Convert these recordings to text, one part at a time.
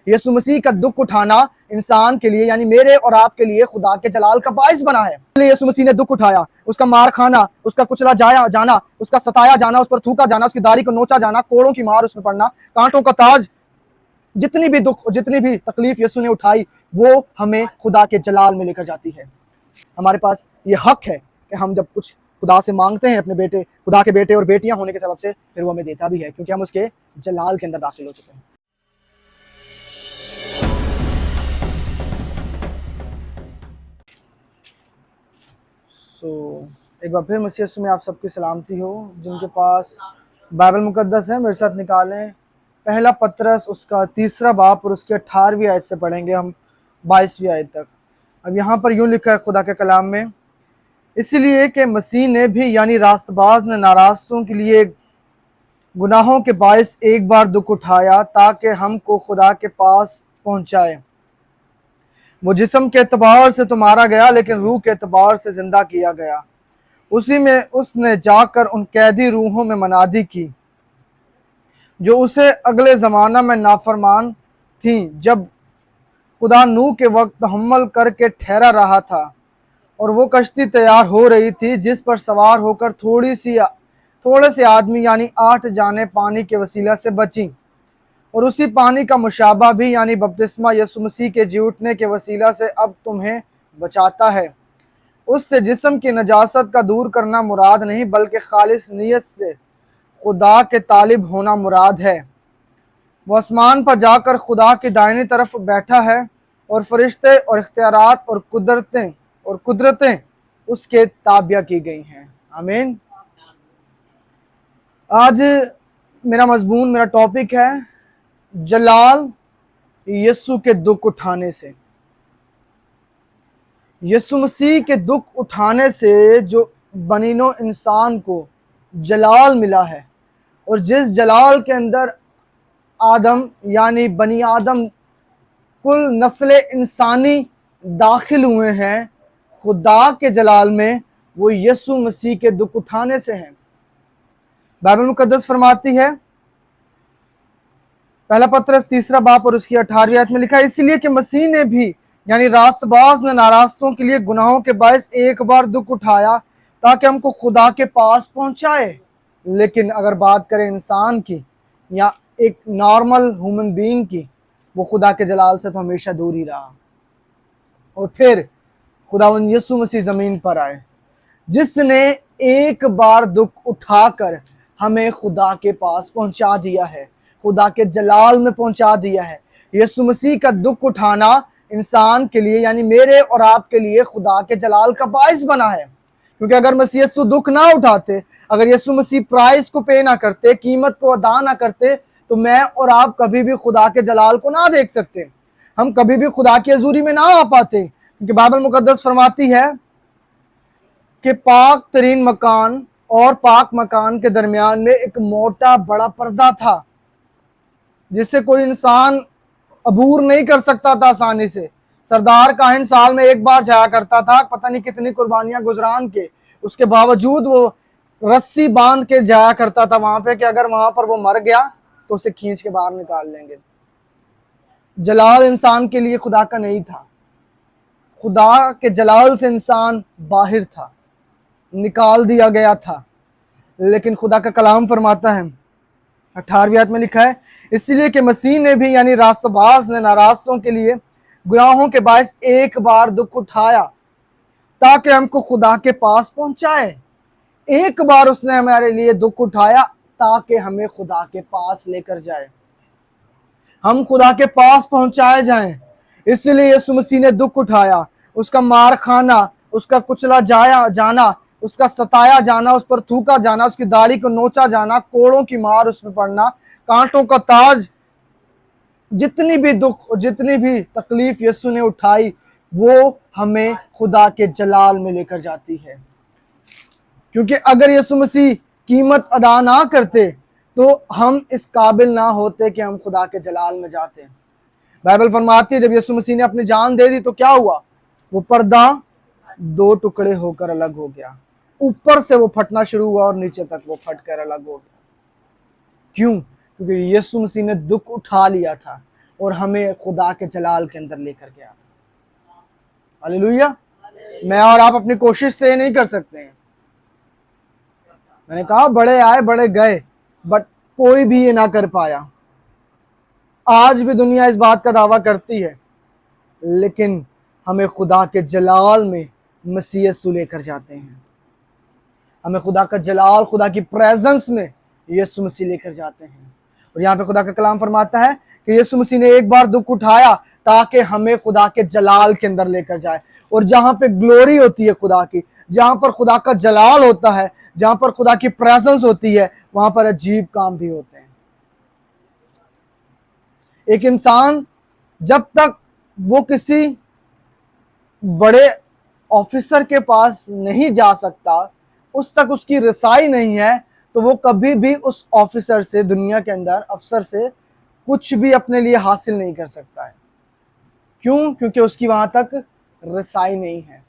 यीशु मसीह का दुख उठाना इंसान के लिए यानी मेरे और आपके लिए खुदा के जलाल का बाइस बना है। इसलिए यीशु मसीह ने दुख उठाया, उसका मार खाना, उसका कुचला जाना, उसका सताया जाना, उस पर थूका जाना, उसकी दाढ़ी को नोचा जाना, कोड़ों की मार उस पर पड़ना, कांटों का ताज, जितनी भी दुख, जितनी भी तकलीफ यीशु ने उठाई वो हमें खुदा के जलाल में लेकर जाती है। हमारे पास ये हक है कि हम जब कुछ खुदा से मांगते हैं अपने बेटे, खुदा के बेटे और बेटियां होने के सबब से, फिर वो हमें देता भी है, क्योंकि हम उसके जलाल के अंदर दाखिल हो चुके हैं। एक बार फिर मसीह यीशु में आप सबकी सलामती हो। जिनके पास बाइबल मुकद्दस है मेरे साथ निकालें पहला पतरस उसका 3 बाब और उसके 18वीं आयत से पढ़ेंगे हम 22वीं आयत तक। अब यहाँ पर यूं लिखा है खुदा के कलाम में, इसलिए कि मसीह ने भी यानी रास्तबाज ने नारास्तों के लिए गुनाहों के बायस एक बार दुख उठाया ताकि हमको खुदा के पास पहुंचाए। वो जिस्म के एतबार से तो मारा गया लेकिन रूह के एतबार से जिंदा किया गया। उसी में उसने जाकर उन कैदी रूहों में मनादी की जो उसे अगले ज़माना में नाफरमान थी, जब खुदा नूह के वक्त तहम्मुल करके ठहरा रहा था और वो कश्ती तैयार हो रही थी जिस पर सवार होकर थोड़े से आदमी यानी 8 जाने पानी के वसीला से बची। और उसी पानी का मुशाबा भी यानी बपतिस्मा यीशु मसीह के जी उठने के वसीला से अब तुम्हें बचाता है। उससे जिस्म की नजासत का दूर करना मुराद नहीं बल्कि खालिस नियत से खुदा के तालिब होना मुराद है। वो आसमान पर जाकर खुदा की दाहिनी तरफ बैठा है और फरिश्ते और इख्तियारात और कुदरतें उसके ताबिया की गई हैं। आमीन। आज मेरा मजमून, मेरा टॉपिक है जलाल यीशु के दुख उठाने से। यीशु मसीह के दुख उठाने से जो बनीनो इंसान को जलाल मिला है, और जिस जलाल के अंदर आदम यानी बनी आदम कुल नस्ल इंसानी दाखिल हुए हैं खुदा के जलाल में, वो यीशु मसीह के दुख उठाने से हैं। बाइबल मुकद्दस फरमाती है पहला पतरस 3 बाब और उसकी 18वीं आयत में लिखा है, इसलिए कि मसीह ने भी यानी रास्तबाज ने नारास्तों के लिए गुनाहों के बायस एक बार दुख उठाया ताकि हमको खुदा के पास पहुंचाए। लेकिन अगर बात करें इंसान की या एक नॉर्मल ह्यूमन बीइंग की, वो खुदा के जलाल से तो हमेशा दूर ही रहा। और फिर खुदावंद यीशु मसीह जमीन पर आए जिसने एक बार दुख उठाकर हमें खुदा के पास पहुंचा दिया है, खुदा के जलाल में पहुंचा दिया है। यीशु मसीह का दुख उठाना इंसान के लिए यानी मेरे और आपके लिए खुदा के जलाल का बाइस बना है। क्योंकि अगर मसीह यीशु दुख ना उठाते, अगर यीशु मसीह प्राइस को पे ना करते, कीमत को अदा ना करते, तो मैं और आप कभी भी खुदा के जलाल को ना देख सकते, हम कभी भी खुदा की हजूरी में ना आ पाते। क्योंकि बाइबल मुकद्दस फरमाती है कि पाक तरीन मकान और पाक मकान के दरमियान में एक मोटा बड़ा पर्दा था जिससे कोई इंसान अबूर नहीं कर सकता था आसानी से। सरदार काहिन साल में एक बार जाया करता था, पता नहीं कितनी कुर्बानियां गुजरान के, उसके बावजूद वो रस्सी बांध के जाया करता था वहां पे कि अगर वहां पर वो मर गया तो उसे खींच के बाहर निकाल लेंगे। जलाल इंसान के लिए खुदा का नहीं था, खुदा के जलाल से इंसान बाहर था, निकाल दिया गया था। लेकिन खुदा का कलाम फरमाता है 18वीं आयत में लिखा है, इसलिए कि मसीह ने भी यानी रास्तबाज ने नारास्तों के लिए गुनाहों के बायस एक बार दुख उठाया ताकि हमको खुदा के पास पहुंचाए। एक बार उसने हमारे लिए दुख उठाया ताकि हमें खुदा के पास लेकर जाए, हम खुदा के पास पहुंचाए जाएं। इसलिए यीशु मसीह ने दुख उठाया, उसका मार खाना, उसका कुचला जाना, उसका सताया जाना, उस पर थूका जाना, उसकी दाढ़ी को नोचा जाना, कोड़ों की मार उस पर पड़ना, कांटों का ताज, जितनी भी दुख और जितनी भी तकलीफ यीशु ने उठाई वो हमें खुदा के जलाल में लेकर जाती है। क्योंकि अगर यीशु मसीह कीमत अदा ना करते तो हम इस काबिल ना होते कि हम खुदा के जलाल में जाते। बाइबल फरमाती है जब यीशु मसीह ने अपनी जान दे दी तो क्या हुआ, वो पर्दा 2 टुकड़े होकर अलग हो गया, ऊपर से वो फटना शुरू हुआ और नीचे तक वो फटकर अलग हो गया। क्यों? क्योंकि यीशु मसीह ने दुख उठा लिया था, और हमें खुदा के जलाल के अंदर लेकर गया था। हालेलुया। मैं और आप अपनी कोशिश से नहीं कर सकते हैं। मैंने कहा बड़े आए बड़े गए, बट कोई भी ये ना कर पाया। आज भी दुनिया इस बात का दावा करती है, लेकिन हमें खुदा के जलाल में मसीह यीशु लेकर जाते हैं। हमें खुदा का जलाल, खुदा की प्रेजेंस में यीशु मसीह लेकर जाते हैं। और यहाँ पे खुदा का कलाम फरमाता है कि यीशु मसीह ने एक बार दुख उठाया ताकि हमें खुदा के जलाल के अंदर लेकर जाए। और जहां पे ग्लोरी होती है खुदा की, जहां पर खुदा का जलाल होता है, जहां पर खुदा की प्रेजेंस होती है, वहां पर अजीब काम भी होते हैं। एक इंसान जब तक वो किसी बड़े ऑफिसर के पास नहीं जा सकता, उस तक उसकी रसाई नहीं है, तो वो कभी भी उस ऑफिसर से, दुनिया के अंदर अफसर से कुछ भी अपने लिए हासिल नहीं कर सकता है। क्यों? क्योंकि उसकी वहां तक रसाई नहीं है।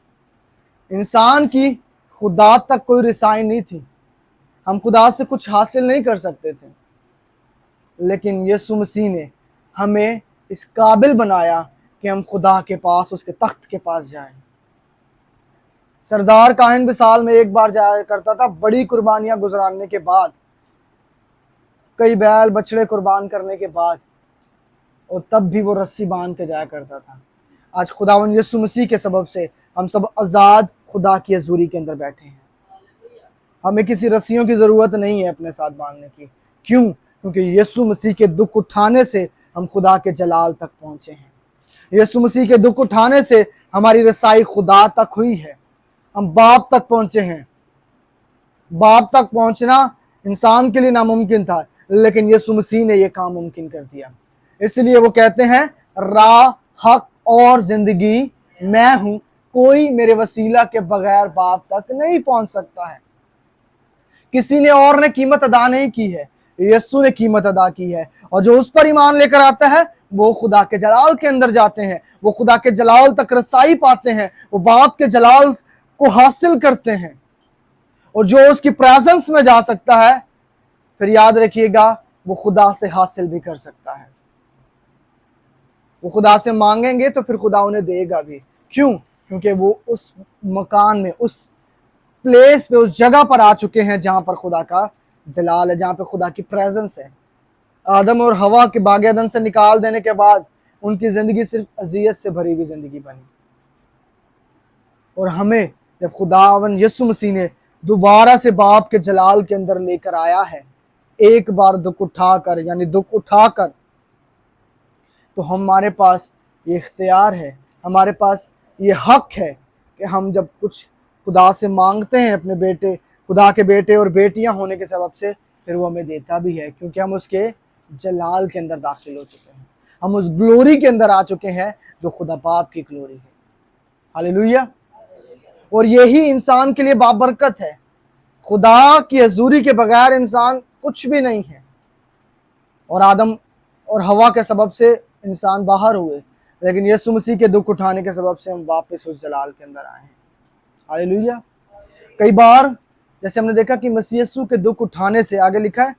इंसान की खुदा तक कोई रसाई नहीं थी। हम खुदा से कुछ हासिल नहीं कर सकते थे, लेकिन यीशु मसीह ने हमें इस काबिल बनाया कि हम खुदा के पास, उसके तख्त के पास जाएं। सरदार काहिन भी साल में एक बार जाया करता था, बड़ी कुर्बानियां गुजराने के बाद, कई बैल बछड़े कुर्बान करने के बाद, और तब भी वो रस्सी बांध के जाया करता था। आज खुदावंद यीशु मसीह के सबब से हम सब आज़ाद खुदा की हजूरी के अंदर बैठे हैं। हमें किसी रस्सियों की ज़रूरत नहीं है अपने साथ बांधने की। क्यों? क्योंकि यीशु मसीह के दुख उठाने से हम खुदा के जलाल तक पहुंचे हैं। यीशु मसीह के दुख उठाने से हमारी रसाई खुदा तक हुई है। हम बाप तक पहुंचे हैं। बाप तक पहुंचना इंसान के लिए नामुमकिन था, लेकिन यीशु मसीह ने यह काम मुमकिन कर दिया। इसलिए वो कहते हैं, राह, हक और जिंदगी मैं हूं, कोई मेरे वसीला के बगैर बाप तक नहीं पहुंच सकता है। किसी ने और ने कीमत अदा नहीं की है, यीशु ने कीमत अदा की है। और जो उस पर ईमान लेकर आता है, वो खुदा के जलाल के अंदर जाते हैं, वो खुदा के जलाल तक रसाई पाते हैं, वो बाप के जलाल को हासिल करते हैं। और जो उसकी प्रेजेंस में जा सकता है, फिर याद रखिएगा, वो खुदा से हासिल भी कर सकता है। वो खुदा से मांगेंगे तो फिर खुदा उन्हें देगा भी। क्यों? क्योंकि वो उस मकान में, उस प्लेस पे, उस जगह पर आ चुके हैं जहां पर खुदा का जलाल है, जहां पे खुदा की प्रेजेंस है। आदम और हवा के बाग अदन से निकाल देने के बाद उनकी जिंदगी सिर्फ अजियत से भरी हुई जिंदगी बनी। और हमें जब खुदावन यीशु मसीह ने दोबारा से बाप के जलाल के अंदर लेकर आया है, एक बार दुख उठाकर, यानी दुख उठाकर, तो हमारे पास ये इख्तियार है, हमारे पास ये हक है कि हम जब कुछ खुदा से मांगते हैं, अपने बेटे, खुदा के बेटे और बेटियां होने के सबब से, फिर वो हमें देता भी है, क्योंकि हम उसके जलाल के अंदर दाखिल हो चुके हैं। हम उस ग्लोरी के अंदर आ चुके हैं जो खुदा बाप की ग्लोरी है। हालेलुया। और यही इंसान के लिए बाबरकत है। खुदा की हजूरी के बगैर इंसान कुछ भी नहीं है। और आदम और हवा के सबब से इंसान बाहर हुए, लेकिन यीशु मसीह के दुख उठाने के सबब से हम वापस उस जलाल के अंदर आए हैं। हालेलुया। कई बार जैसे हमने देखा कि मसीह यीशु के दुख उठाने से, आगे लिखा है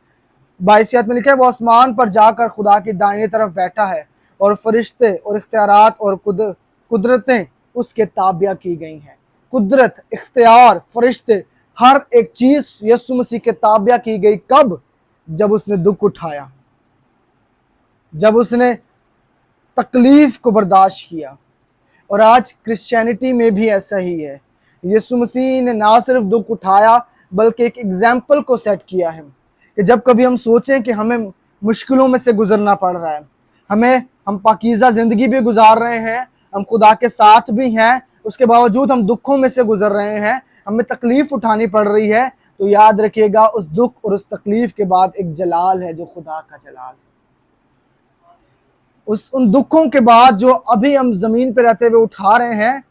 22 आयत में लिखा है, वो आसमान पर जाकर खुदा की दाहिनी तरफ बैठा है और फरिश्ते और इख्तियारात और कुदरतें उसके ताबिया की गई हैं। कुदरत, इख्तियार, फरिश्ते, हर एक चीज यीशु मसीह के ताबिया की गई। कब? जब उसने दुख उठाया, जब उसने तकलीफ को बर्दाश्त किया। और आज क्रिश्चियनिटी में भी ऐसा ही है। यीशु मसीह ने ना सिर्फ दुख उठाया, बल्कि एक एग्जाम्पल को सेट किया है कि जब कभी हम सोचें कि हमें मुश्किलों में से गुजरना पड़ रहा है, हम पाकीज़ा जिंदगी भी गुजार रहे हैं, हम खुदा के साथ भी हैं, उसके बावजूद हम दुखों में से गुजर रहे हैं, हमें तकलीफ उठानी पड़ रही है, तो याद रखिएगा, उस दुख और उस तकलीफ के बाद एक जलाल है जो खुदा का जलाल है। उन दुखों के बाद जो अभी हम जमीन पे रहते हुए उठा रहे हैं,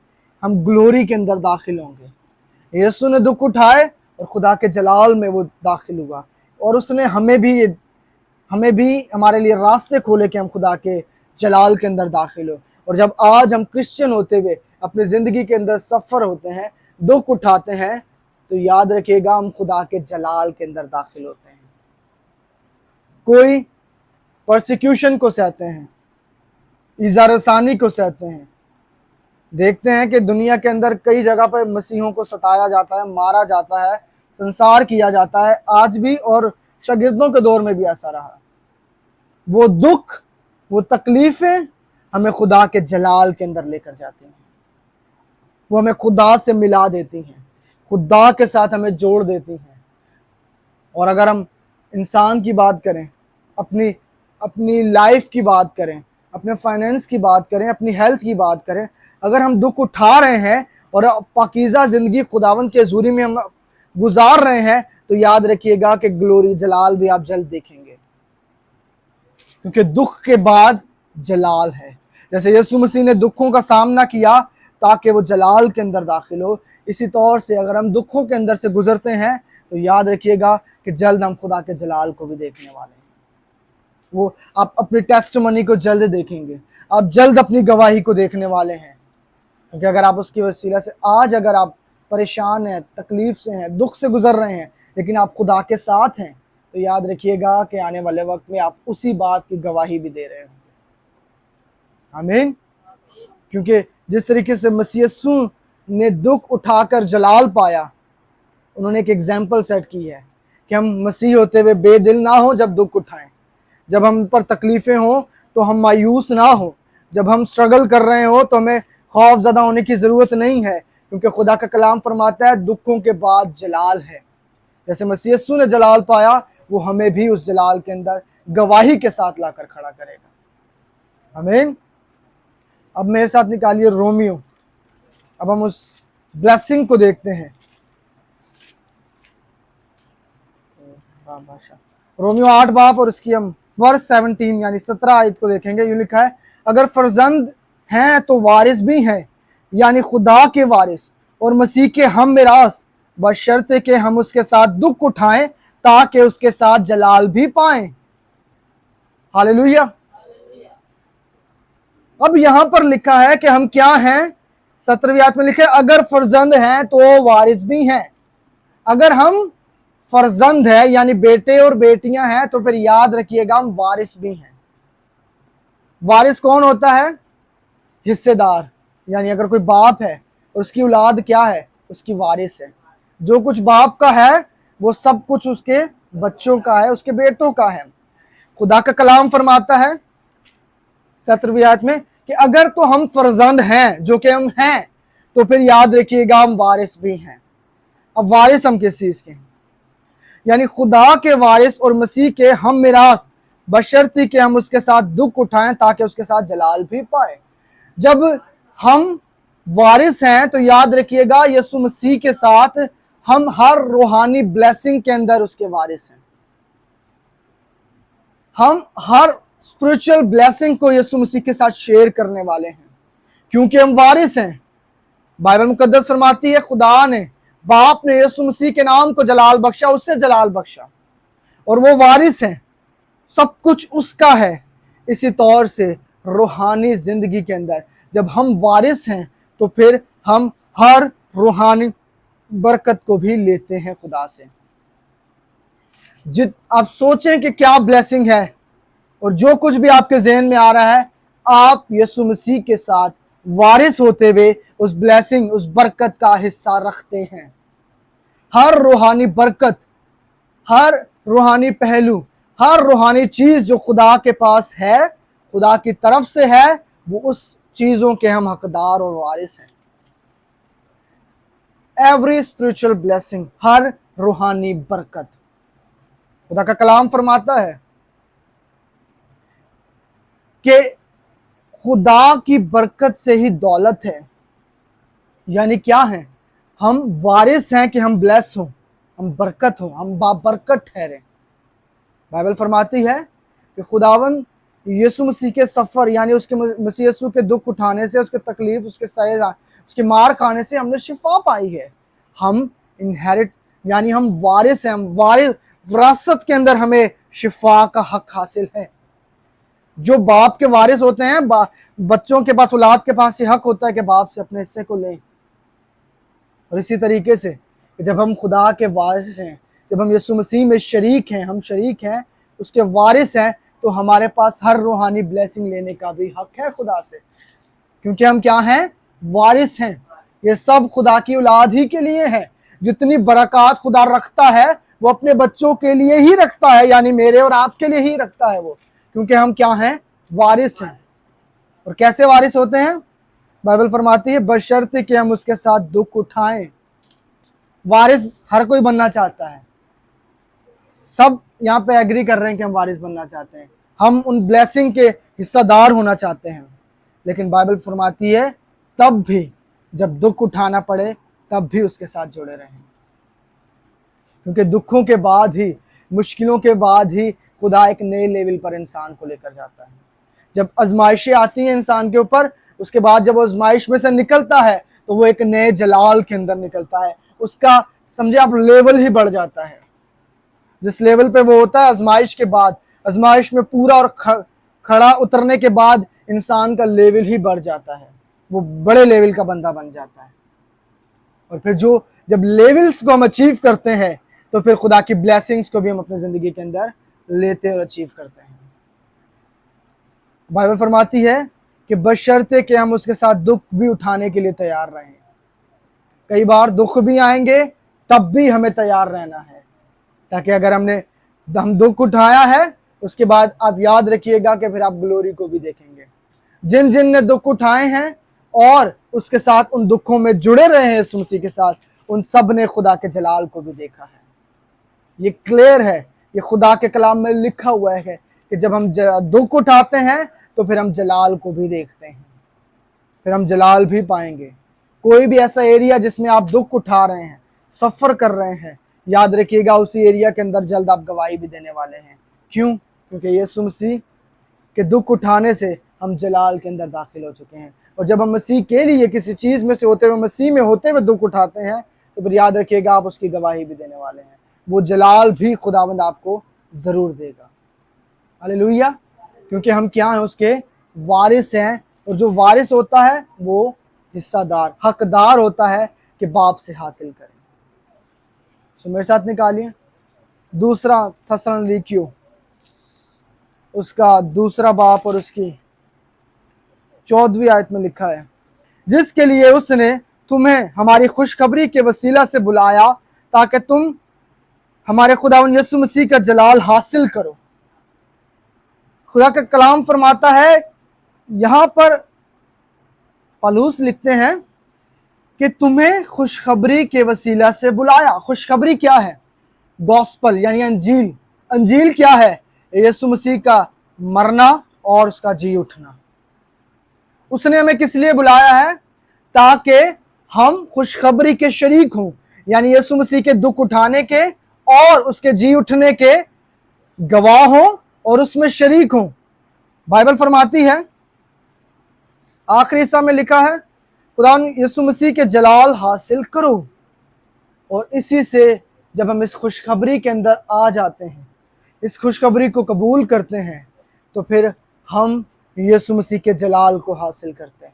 हम ग्लोरी के अंदर दाखिल होंगे। यीशु ने दुख उठाए और खुदा के जलाल में वो दाखिल हुआ, और उसने हमें भी हमारे लिए रास्ते खोले कि हम खुदा के जलाल के अंदर दाखिल हो। और जब आज हम क्रिश्चियन होते हुए अपनी ज़िंदगी के अंदर सफ़र होते हैं, दुख उठाते हैं, तो याद रखिएगा, हम खुदा के जलाल के अंदर दाखिल होते हैं। कोई परसिक्यूशन को सहते हैं, ईज़ा रसानी को सहते हैं। देखते हैं कि दुनिया के अंदर कई जगह पर मसीहों को सताया जाता है, मारा जाता है, संसार किया जाता है आज भी, और शागिर्दों के दौर में भी ऐसा रहा। वो दुख, वो तकलीफें हमें खुदा के जलाल के अंदर लेकर जाती हैं, वो हमें खुदा से मिला देती हैं, खुदा के साथ हमें जोड़ देती हैं। और अगर हम इंसान की बात करें, अपनी अपनी लाइफ की बात करें, अपने फाइनेंस की बात करें, अपनी हेल्थ की बात करें, अगर हम दुख उठा रहे हैं और पाकीज़ा ज़िंदगी खुदावंद के हुज़ूरी में हम गुजार रहे हैं, तो याद रखिएगा कि ग्लोरी, जलाल भी आप जल्द देखेंगे, क्योंकि दुख के बाद जलाल है। जैसे यीशु मसीह ने दुखों का सामना किया ताकि वो जलाल के अंदर दाखिल हो, इसी तौर से अगर हम दुखों के अंदर से गुजरते हैं तो याद रखिएगा कि जल्द हम खुदा के जलाल को भी देखने वाले हैं। वो आप अपनी टेस्टमनी को जल्द देखेंगे, आप जल्द अपनी गवाही को देखने वाले हैं, क्योंकि अगर आप उसकी वसीला से आज अगर आप परेशान हैं, तकलीफ से हैं, दुख से गुजर रहे हैं, लेकिन आप खुदा के साथ हैं, तो याद रखिएगा कि आने वाले वक्त में आप उसी बात की गवाही भी दे रहे होंगे। आमीन। क्योंकि जिस तरीके से मसीह यीशु ने दुख उठाकर जलाल पाया, उन्होंने एक एग्जाम्पल सेट की है कि हम मसीह होते हुए बेदिल ना हो जब दुख उठाएं, जब हम पर तकलीफें हो तो हम मायूस ना हो, जब हम स्ट्रगल कर रहे हो तो हमें खौफ ज़दा होने की ज़रूरत नहीं है, क्योंकि खुदा का कलाम फरमाता है दुखों के बाद जलाल है। जैसे मसीह यीशु ने जलाल पाया, वो हमें भी उस जलाल के अंदर गवाही के साथ लाकर खड़ा करेगा। आमीन। अब मेरे साथ निकालिए रोमियो। अब हम उस ब्लेसिंग को देखते हैं। रोमियो 8 बाब और उसकी हम वर्स 17 यानी 17 आयत को देखेंगे। यूं लिखा है, अगर फर्जंद हैं तो वारिस भी हैं, यानी खुदा के वारिस और मसीह के हम मिरास, बशर्ते कि हम उसके साथ दुख उठाएं ताकि उसके साथ जलाल भी पाएं। हालेलुया। अब यहां पर लिखा है कि हम क्या हैं। 17वीं आयत में लिखे, अगर फर्जंद हैं तो वारिस भी हैं। अगर हम फर्जंद है यानी बेटे और बेटियां हैं, तो फिर याद रखिएगा हम वारिस भी हैं। वारिस कौन होता है? हिस्सेदार। यानी अगर कोई बाप है और उसकी औलाद क्या है? उसकी वारिस है। जो कुछ बाप का है वो सब कुछ उसके बच्चों का है, उसके बेटों का है। खुदा का कलाम फरमाता है 17वीं आयत में कि अगर तो हम फर्जंद हैं, जो कि हम हैं, तो फिर याद रखिएगा हम वारिस भी हैं। अब वारिस हम किस चीज के हैं? यानी खुदा के वारिस और मसीह के हम मिरास, बशर्ती कि हम उसके साथ दुख उठाएं ताकि उसके साथ जलाल भी पाए। जब हम वारिस हैं तो याद रखिएगा यीशु मसीह के साथ हम हर रूहानी ब्लेसिंग के अंदर उसके वारिस हैं। हम हर स्पिरिचुअल ब्लेसिंग को यीशु मसीह के साथ शेयर करने वाले हैं, क्योंकि हम वारिस हैं। बाइबल मुकद्दस फरमाती है खुदा ने, बाप ने यीशु मसीह के नाम को जलाल बख्शा, उससे जलाल बख्शा, और वो वारिस है, सब कुछ उसका है। इसी तौर से रूहानी जिंदगी के अंदर जब हम वारिस हैं तो फिर हम हर रूहानी बरकत को भी लेते हैं खुदा से। आप सोचें कि क्या ब्लेसिंग है, और जो कुछ भी आपके जहन में आ रहा है, आप यीशु मसीह के साथ वारिस होते हुए उस ब्लेसिंग, उस बरकत का हिस्सा रखते हैं। हर रूहानी बरकत, हर रूहानी पहलू, हर रूहानी चीज जो खुदा के पास है, खुदा की तरफ से है, वो उस चीजों के हम हकदार और वारिस हैं। एवरी स्पिरिचुअल ब्लेसिंग, हर रूहानी बरकत। खुदा का कलाम फरमाता है कि खुदा की बरकत से ही दौलत है। यानी क्या है? हम वारिस हैं कि हम ब्लेस हों, हम बरकत हो, हम बाबरकत ठहरे। बाइबल फरमाती है कि खुदावन यीशु मसीह के सफ़र यानी उसके मसीह यीशु के दुख उठाने से, उसके तकलीफ, उसके सहे, उसकी मार खाने से हमने शिफा पाई है। हम इनहेरिट यानी हम वारिस हैं, हम वारिस, विरासत के अंदर हमें शिफा का हक हासिल है। जो बाप के वारिस होते हैं, बच्चों के पास, औलाद के पास ये हक होता है कि बाप से अपने हिस्से को लें। और इसी तरीके से जब हम खुदा के वारिस हैं, जब हम यीशु मसीह में शरीक हैं, हम शरीक हैं, उसके वारिस हैं, तो हमारे पास हर रूहानी ब्लेसिंग लेने का भी हक है खुदा से, क्योंकि हम क्या हैं? वारिस हैं। ये सब खुदा की औलाद ही के लिए है। जितनी बरकत खुदा रखता है वो अपने बच्चों के लिए ही रखता है, यानी मेरे और आपके लिए ही रखता है वो, क्योंकि हम क्या हैं? वारिस हैं। और कैसे वारिस होते हैं? बाइबल फरमाती है बशर्ते कि हम उसके साथ दुख उठाएं। वारिस हर कोई बनना चाहता है, सब यहाँ पे एग्री कर रहे हैं कि हम वारिस बनना चाहते हैं, हम उन ब्लेसिंग के हिस्सेदार होना चाहते हैं। लेकिन बाइबल फरमाती है तब भी जब दुख उठाना पड़े तब भी उसके साथ जुड़े रहें, क्योंकि दुखों के बाद ही, मुश्किलों के बाद ही खुदा एक नए लेवल पर इंसान को लेकर जाता है। जब आजमाइशें आती हैं इंसान के ऊपर, उसके बाद जब वो आजमाइश में से निकलता है तो वो एक नए जलाल के अंदर निकलता है। उसका समझे आप लेवल ही बढ़ जाता है। जिस लेवल पे वो होता है आजमाइश के बाद, आजमाइश में पूरा और खड़ा उतरने के बाद इंसान का लेवल ही बढ़ जाता है, वो बड़े लेवल का बंदा बन जाता है। और फिर जब लेवल्स को हम अचीव करते हैं तो फिर खुदा की ब्लेसिंग्स को भी हम अपनी जिंदगी के अंदर लेते और अचीव करते हैं। बाइबल फरमाती है कि बशर्ते कि हम उसके साथ दुख भी उठाने के लिए तैयार रहें। कई बार दुख भी आएंगे तब भी हमें तैयार रहना है, ताकि अगर हम दुख उठाया है उसके बाद आप याद रखिएगा कि फिर आप ग्लोरी को भी देखेंगे। जिन जिन ने दुख उठाए हैं और उसके साथ उन दुखों में जुड़े रहे हैं यीशु मसीह के साथ, उन सब ने खुदा के जलाल को भी देखा है। ये क्लियर है, ये खुदा के कलाम में लिखा हुआ है कि जब हम दुख उठाते हैं तो फिर हम जलाल को भी देखते हैं, फिर हम जलाल भी पाएंगे। कोई भी ऐसा एरिया जिसमें आप दुख उठा रहे हैं, सफर कर रहे हैं, याद रखिएगा उसी एरिया के अंदर जल्द आप गवाही भी देने वाले हैं। क्यों? क्योंकि यीशु मसीह के दुख उठाने से हम जलाल के अंदर दाखिल हो चुके हैं। और जब हम मसीह के लिए किसी चीज में से होते हुए, मसीह में होते हुए दुख उठाते हैं तो फिर याद रखिएगा आप उसकी गवाही भी देने वाले हैं। वो जलाल भी खुदावंद आपको जरूर देगा। हालेलुया। क्योंकि हम क्या हैं? उसके वारिस हैं। और जो वारिस होता है वो हिस्सादार, हकदार होता है कि बाप से हासिल करें। सो मेरे साथ निकालिए दूसरा थस्सलुनीकियों, उसका दूसरा बाप और उसकी 14वीं आयत में लिखा है, जिसके लिए उसने तुम्हें हमारी खुशखबरी के वसीला से बुलाया ताकि तुम हमारे खुदावंद यीशु मसीह का जलाल हासिल करो। खुदा का कलाम फरमाता है, यहां पर पौलुस लिखते हैं कि तुम्हें खुशखबरी के वसीला से बुलाया। खुशखबरी क्या है? गॉस्पल यानी अंजील। अंजील क्या है? यीशु मसीह का मरना और उसका जी उठना। उसने हमें किस लिए बुलाया है? ताकि हम खुशखबरी के शरीक हों, यानी यीशु मसीह के दुख उठाने के और उसके जी उठने के गवाह हों और उसमें शरीक हों। बाइबल फरमाती है, आखिरी हिस्सा में लिखा है, खुदा यीशु मसीह के जलाल हासिल करो। और इसी से जब हम इस खुशखबरी के अंदर आ जाते हैं, इस खुशखबरी को कबूल करते हैं, तो फिर हम यीशु मसीह के जलाल को हासिल करते हैं।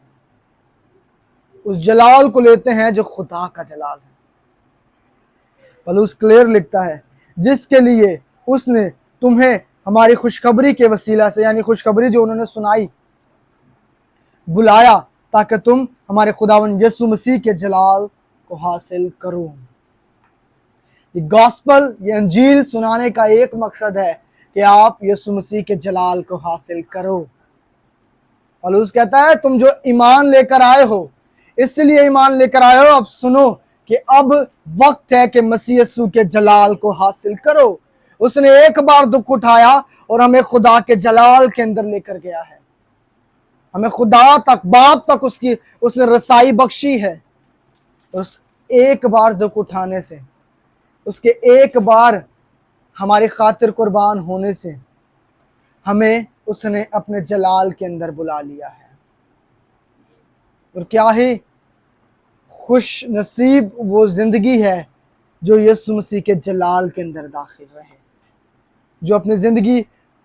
उस जलाल को लेते हैं जो खुदा का जलाल है। पौलुस क्लियर लिखता है, जिसके लिए उसने तुम्हें हमारी खुशखबरी के वसीला से, यानी खुशखबरी जो उन्होंने सुनाई, बुलाया ताकि तुम हमारे खुदावंद यीशु मसीह के जलाल को हासिल करो। ये गॉस्पल, ये अंजील सुनाने का एक मकसद है कि आप यीशु मसीह के जलाल को हासिल करो। पौलुस कहता है, तुम जो ईमान लेकर आए हो, इसलिए ईमान लेकर आए हो, अब सुनो कि अब वक्त है कि मसीह यीशु के जलाल को हासिल करो। उसने एक बार दुख उठाया और हमें खुदा के जलाल के अंदर लेकर गया है। हमें खुदा तक, बाप तक उसने रसाई बख्शी है। उस एक बार दुख उठाने से, उसके एक बार हमारी खातिर कुर्बान होने से हमें उसने अपने जलाल के अंदर बुला लिया है। और क्या ही खुश नसीब वो जिंदगी है जो यीशु मसीह के जलाल के अंदर दाखिल रहे, जो अपनी जिंदगी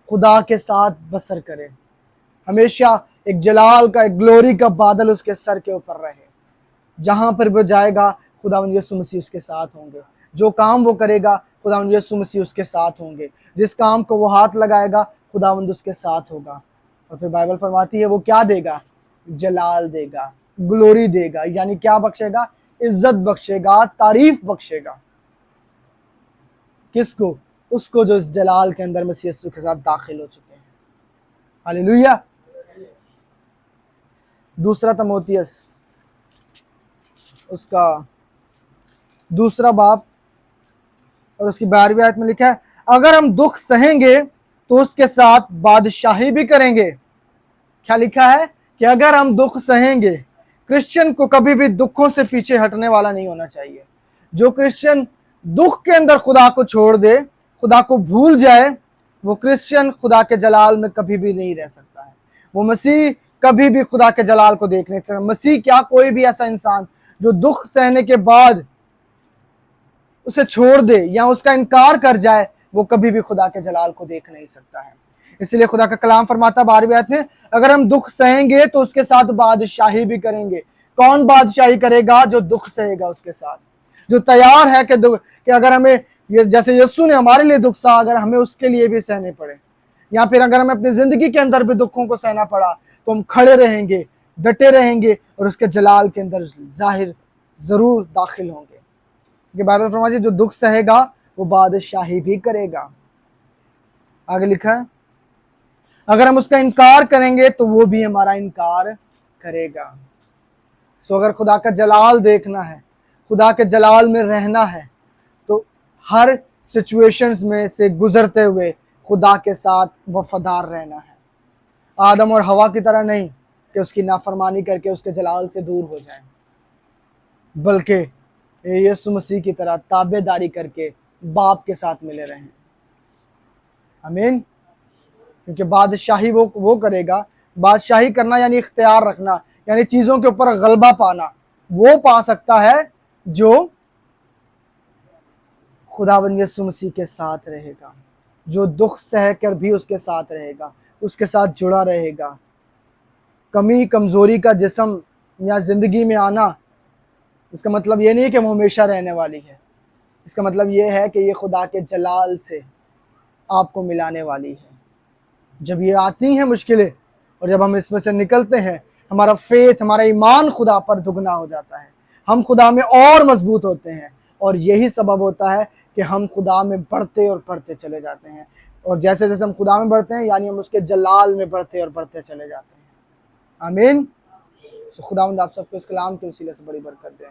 खुदा के साथ बसर करे, हमेशा एक जलाल का, एक ग्लोरी का बादल उसके सर के ऊपर रहे। जहां पर वो जाएगा खुदावंद यीशु मसीह उसके साथ होंगे। जो काम वो करेगा खुदावंद यीशु मसीह उसके साथ होंगे। जिस काम को वो हाथ लगाएगा खुदावंद उसके साथ होगा। और फिर बाइबल फरमाती है वो क्या देगा? जलाल देगा, ग्लोरी देगा, यानी क्या बख्शेगा? इज्जत बख्शेगा, तारीफ बख्शेगा। किसको? उसको जो इस जलाल के अंदर मसीह यीशु के साथ दाखिल हो चुके हैं। हालेलुया। दूसरा तमोथियस उसका 2 बाब और उसकी 12वीं आयत में लिखा है, अगर हम दुख सहेंगे तो उसके साथ बादशाही भी करेंगे। क्या लिखा है? कि अगर हम दुख सहेंगे, क्रिश्चियन को कभी भी दुखों से पीछे हटने वाला नहीं होना चाहिए। जो क्रिश्चियन दुख के अंदर खुदा को छोड़ दे, खुदा को भूल जाए, वो क्रिश्चियन खुदा के जलाल में कभी भी नहीं रह सकता है। वो मसीह कभी भी खुदा के जलाल को देख नहीं सकता। मसीह क्या, कोई भी ऐसा इंसान जो दुख सहने के बाद उसे छोड़ दे या उसका इनकार कर जाए, वो कभी भी खुदा के जलाल को देख नहीं सकता है। इसलिए खुदा का कलाम फरमाता 12वीं आयत में, अगर हम दुख सहेंगे तो उसके साथ बादशाही भी करेंगे। कौन बादशाही करेगा? जो दुख सहेगा उसके साथ, जो तैयार है कि अगर हमें जैसे यीशु ने हमारे लिए दुख सहा, अगर हमें उसके लिए भी सहने पड़े, या फिर अगर हमें अपनी जिंदगी के अंदर भी दुखों को सहना पड़ा, तो हम खड़े रहेंगे, डटे रहेंगे और उसके जलाल के अंदर जाहिर जरूर दाखिल होंगे। ये बाइबल फरमाती है जो दुख सहेगा वो बादशाही भी करेगा। आगे लिखा है, अगर हम उसका इनकार करेंगे तो वो भी हमारा इनकार करेगा। सो अगर खुदा का जलाल देखना है, खुदा के जलाल में रहना है, तो हर सिचुएशंस में से गुजरते हुए खुदा के साथ वफादार रहना है। आदम और हवा की तरह नहीं कि उसकी नाफरमानी करके उसके जलाल से दूर हो जाए, बल्कि यीशु मसीह की तरह ताबेदारी करके बाप के साथ मिले रहें। आमीन। क्योंकि बादशाही वो करेगा। बादशाही करना यानी इख्तियार रखना, यानी चीजों के ऊपर गलबा पाना, वो पा सकता है जो खुदावंद यीशु मसीह के साथ रहेगा, जो दुख सह कर भी उसके साथ रहेगा, उसके साथ जुड़ा रहेगा। कमी कमजोरी का जिस्म या जिंदगी में आना, इसका मतलब ये नहीं है कि वो हमेशा रहने वाली है। इसका मतलब ये है कि ये खुदा के जलाल से आपको मिलाने वाली है। जब ये आती हैं मुश्किलें और जब हम इसमें से निकलते हैं, हमारा फेथ, हमारा ईमान खुदा पर दुगना हो जाता है, हम खुदा में और मजबूत होते हैं। और यही सबब होता है कि हम खुदा में बढ़ते और बढ़ते चले जाते हैं। और जैसे जैसे हम खुदा में बढ़ते हैं, यानी हम उसके जलाल में बढ़ते और बढ़ते चले जाते हैं। आमीन। खुदावंद आप सबको इस कलाम के वसीले से बड़ी बरकत दें।